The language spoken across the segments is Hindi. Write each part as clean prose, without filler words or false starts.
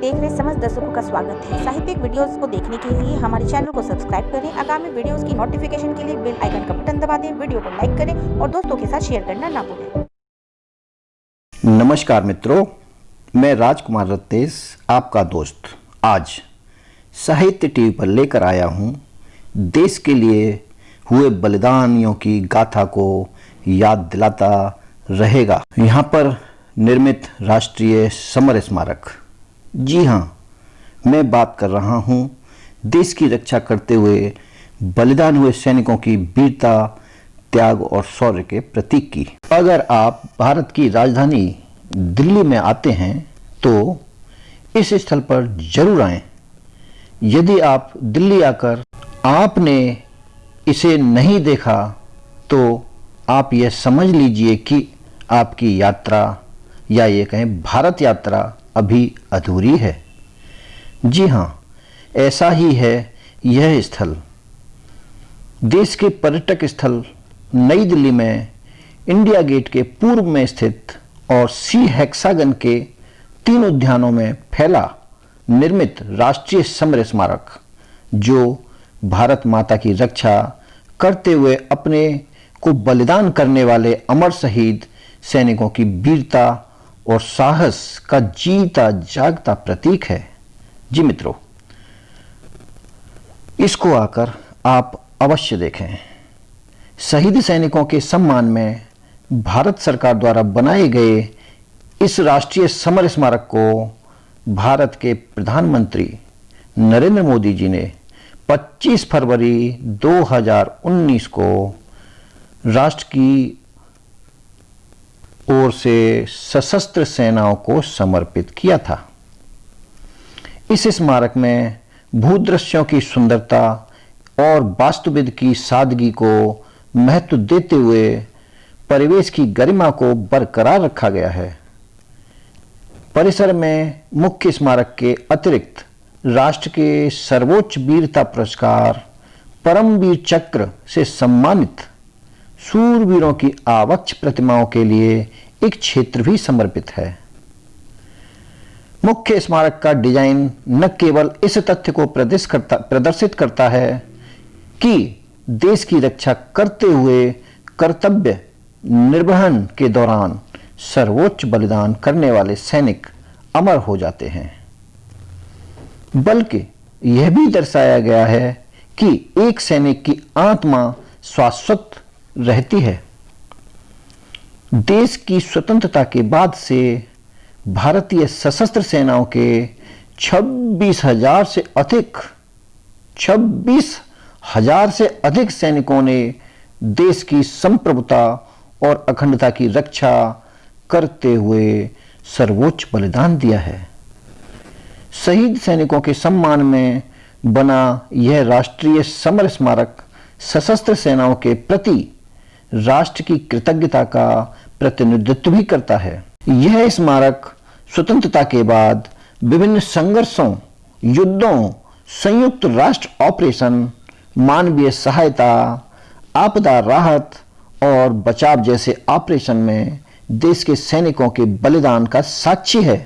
देख रहे समस्त दर्शकों का स्वागत है। साहित्यिक वीडियोस को देखने के लिए हमारे चैनल को सब्सक्राइब करें। आगामी वीडियोस की नोटिफिकेशन के लिए बेल आइकन का बटन दबा दें। वीडियो को लाइक करें और दोस्तों के साथ शेयर करना ना भूलें। नमस्कार मित्रों, मैं राजकुमार रत्तेस आपका दोस्त आज साहित्य टीवी पर लेकर आया हूँ देश के लिए हुए बलिदानियों की गाथा को याद दिलाता रहेगा। यहाँ पर निर्मित राष्ट्रीय समर स्मारक। जी हाँ, मैं बात कर रहा हूँ देश की रक्षा करते हुए बलिदान हुए सैनिकों की वीरता, त्याग और शौर्य के प्रतीक की। अगर आप भारत की राजधानी दिल्ली में आते हैं तो इस स्थल पर जरूर आएं। यदि आप दिल्ली आकर आपने इसे नहीं देखा तो आप यह समझ लीजिए कि आपकी यात्रा या ये कहें भारत यात्रा अभी अधूरी है। जी हाँ, ऐसा ही है यह स्थल। देश के पर्यटक स्थल नई दिल्ली में इंडिया गेट के पूर्व में स्थित और सी हेक्सागन के 3 उद्यानों में फैला निर्मित राष्ट्रीय समर स्मारक, जो भारत माता की रक्षा करते हुए अपने को बलिदान करने वाले अमर शहीद सैनिकों की वीरता और साहस का जीता जागता प्रतीक है। जी मित्रों, इसको आकर आप अवश्य देखें। शहीद सैनिकों के सम्मान में भारत सरकार द्वारा बनाए गए इस राष्ट्रीय समर स्मारक को भारत के प्रधानमंत्री नरेंद्र मोदी जी ने 25 फरवरी 2019 को राष्ट्र की ओर से सशस्त्र सेनाओं को समर्पित किया था। इस स्मारक में भूदृश्यों की सुंदरता और वास्तुविद की सादगी को महत्व देते हुए परिवेश की गरिमा को बरकरार रखा गया है। परिसर में मुख्य स्मारक के अतिरिक्त राष्ट्र के सर्वोच्च वीरता पुरस्कार परमवीर चक्र से सम्मानित सूरवीरों की आवक्ष प्रतिमाओं के लिए एक क्षेत्र भी समर्पित है। मुख्य स्मारक का डिजाइन न केवल इस तथ्य को प्रदर्शित करता है कि देश की रक्षा करते हुए कर्तव्य निर्वहन के दौरान सर्वोच्च बलिदान करने वाले सैनिक अमर हो जाते हैं, बल्कि यह भी दर्शाया गया है कि एक सैनिक की आत्मा शाश्वत रहती है। देश की स्वतंत्रता के बाद से भारतीय सशस्त्र सेनाओं के 26,000 से अधिक सैनिकों ने देश की संप्रभुता और अखंडता की रक्षा करते हुए सर्वोच्च बलिदान दिया है। शहीद सैनिकों के सम्मान में बना यह राष्ट्रीय समर स्मारक सशस्त्र सेनाओं के प्रति राष्ट्र की कृतज्ञता का प्रतिनिधित्व भी करता है। यह स्मारक स्वतंत्रता के बाद विभिन्न संघर्षों, युद्धों, संयुक्त राष्ट्र ऑपरेशन, मानवीय सहायता, आपदा राहत और बचाव जैसे ऑपरेशन में देश के सैनिकों के बलिदान का साक्षी है।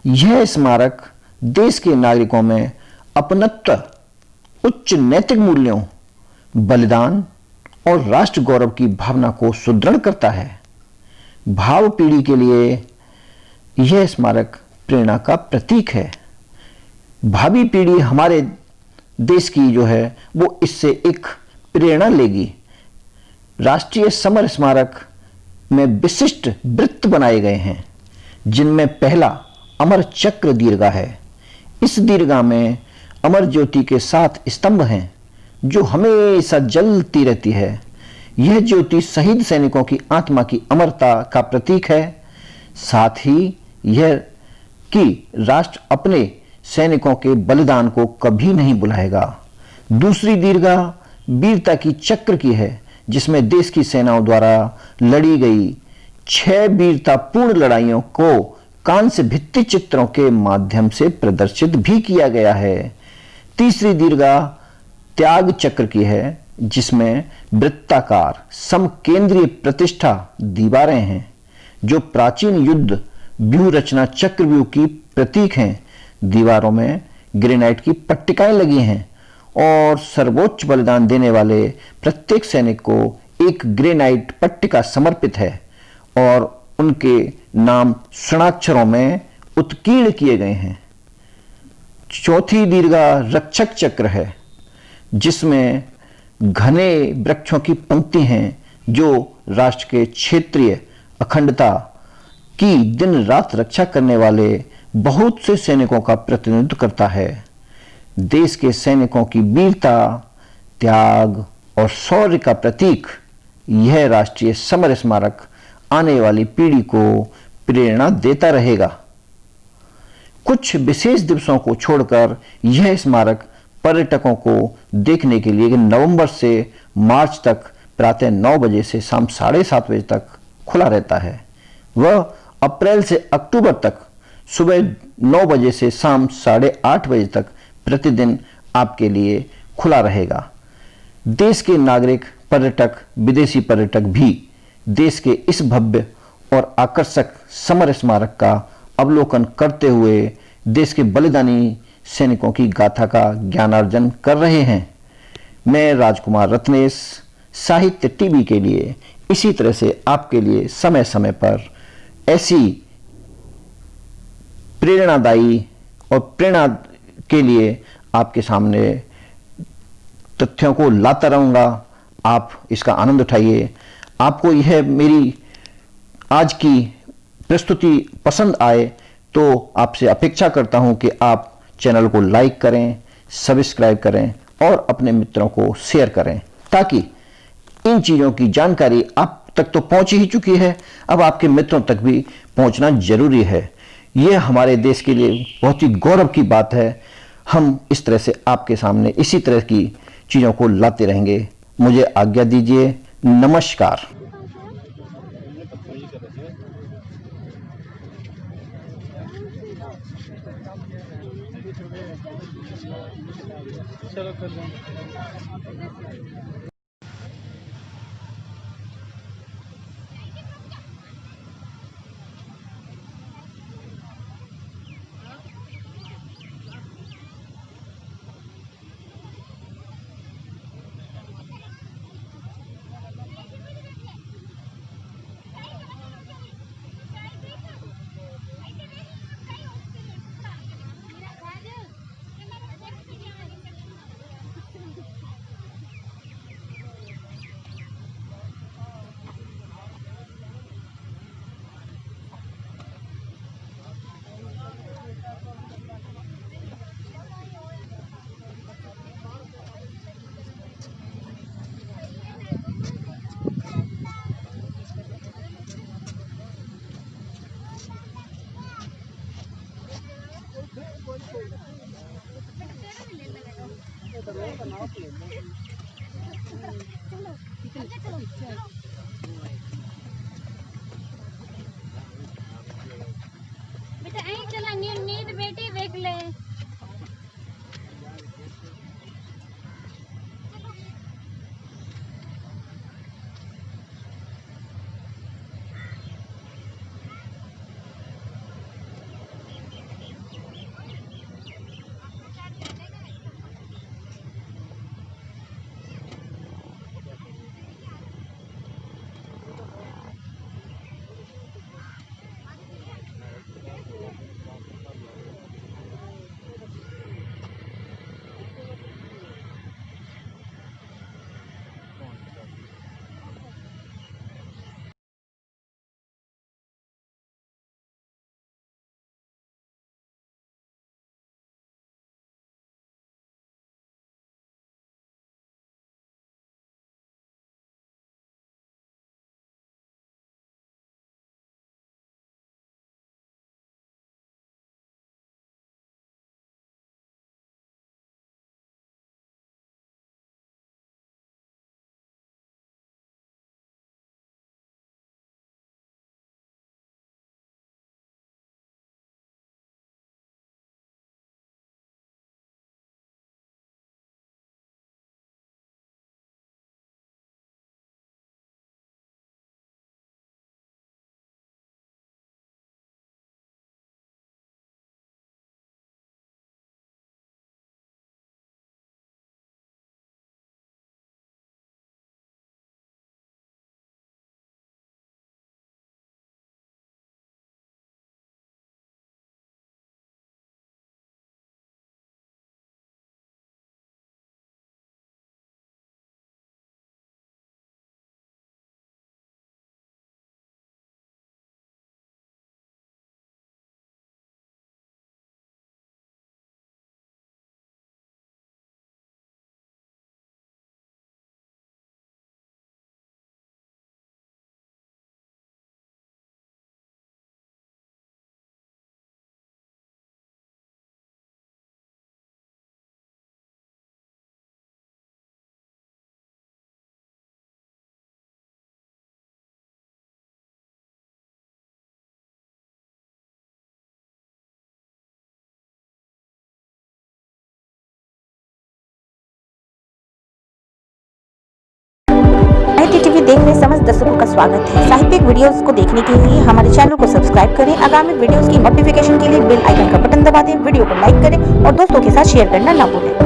यह स्मारक देश के नागरिकों में अपनत्व, उच्च नैतिक मूल्यों, बलिदान और राष्ट्र गौरव की भावना को सुदृढ़ करता है। भावी पीढ़ी के लिए यह स्मारक प्रेरणा का प्रतीक है। भावी पीढ़ी हमारे देश की जो है वो इससे एक प्रेरणा लेगी। राष्ट्रीय समर स्मारक में विशिष्ट वृत्त बनाए गए हैं, जिनमें पहला अमर चक्र दीर्घा है। इस दीर्घा में अमर ज्योति के 7 स्तंभ हैं जो हमेशा जलती रहती है। यह ज्योति शहीद सैनिकों की आत्मा की अमरता का प्रतीक है। साथ ही यह कि राष्ट्र अपने सैनिकों के बलिदान को कभी नहीं भुलाएगा। दूसरी दीर्घा वीरता की चक्र की है, जिसमें देश की सेनाओं द्वारा लड़ी गई 6 वीरतापूर्ण लड़ाइयों को कांस्य भित्ति चित्रों के माध्यम से प्रदर्शित भी किया गया है। तीसरी दीर्घा त्याग चक्र की है, जिसमें वृत्ताकार समकेंद्रीय प्रतिष्ठा दीवारें हैं, जो प्राचीन युद्ध व्यूह रचना चक्रव्यूह की प्रतीक हैं। दीवारों में ग्रेनाइट की पट्टिकाएं लगी हैं और सर्वोच्च बलिदान देने वाले प्रत्येक सैनिक को एक ग्रेनाइट पट्टिका समर्पित है और उनके नाम स्वर्णाक्षरों में उत्कीर्ण किए गए हैं। चौथी दीर्घा रक्षक चक्र है जिसमें घने वृक्षों की पंक्ति हैं जो राष्ट्र के क्षेत्रीय अखंडता की दिन रात रक्षा करने वाले बहुत से सैनिकों का प्रतिनिधित्व करता है। देश के सैनिकों की वीरता, त्याग और शौर्य का प्रतीक यह राष्ट्रीय समर स्मारक आने वाली पीढ़ी को प्रेरणा देता रहेगा। कुछ विशेष दिवसों को छोड़कर यह स्मारक पर्यटकों को देखने के लिए नवंबर से मार्च तक प्रातः 9 बजे से शाम 7:30 बजे तक खुला रहता है। वह अप्रैल से अक्टूबर तक सुबह 9 बजे से शाम 8:30 बजे तक प्रतिदिन आपके लिए खुला रहेगा। देश के नागरिक, पर्यटक, विदेशी पर्यटक भी देश के इस भव्य और आकर्षक समर स्मारक का अवलोकन करते हुए देश के बलिदानी सैनिकों की गाथा का ज्ञानार्जन कर रहे हैं। मैं राजकुमार रत्नेश साहित्य टीवी के लिए इसी तरह से आपके लिए समय समय पर ऐसी प्रेरणादायी और प्रेरणा के लिए आपके सामने तथ्यों को लाता रहूंगा। आप इसका आनंद उठाइए। आपको यह मेरी आज की प्रस्तुति पसंद आए तो आपसे अपेक्षा करता हूं कि आप चैनल को लाइक करें, सब्सक्राइब करें और अपने मित्रों को शेयर करें ताकि इन चीज़ों की जानकारी आप तक तो पहुंच ही चुकी है, अब आपके मित्रों तक भी पहुंचना जरूरी है। यह हमारे देश के लिए बहुत ही गौरव की बात है। हम इस तरह से आपके सामने इसी तरह की चीज़ों को लाते रहेंगे। मुझे आज्ञा दीजिए। नमस्कार। चलो कर देंगे। बेटा ऐ चला नींद बेटी देख ले। देख रहे समस्त दर्शकों का स्वागत है। साहित्यिक वीडियोस को देखने के लिए हमारे चैनल को सब्सक्राइब करें। आगामी वीडियोस की नोटिफिकेशन के लिए बेल आइकन का बटन दबा दें। वीडियो को लाइक करें और दोस्तों के साथ शेयर करना ना भूलें।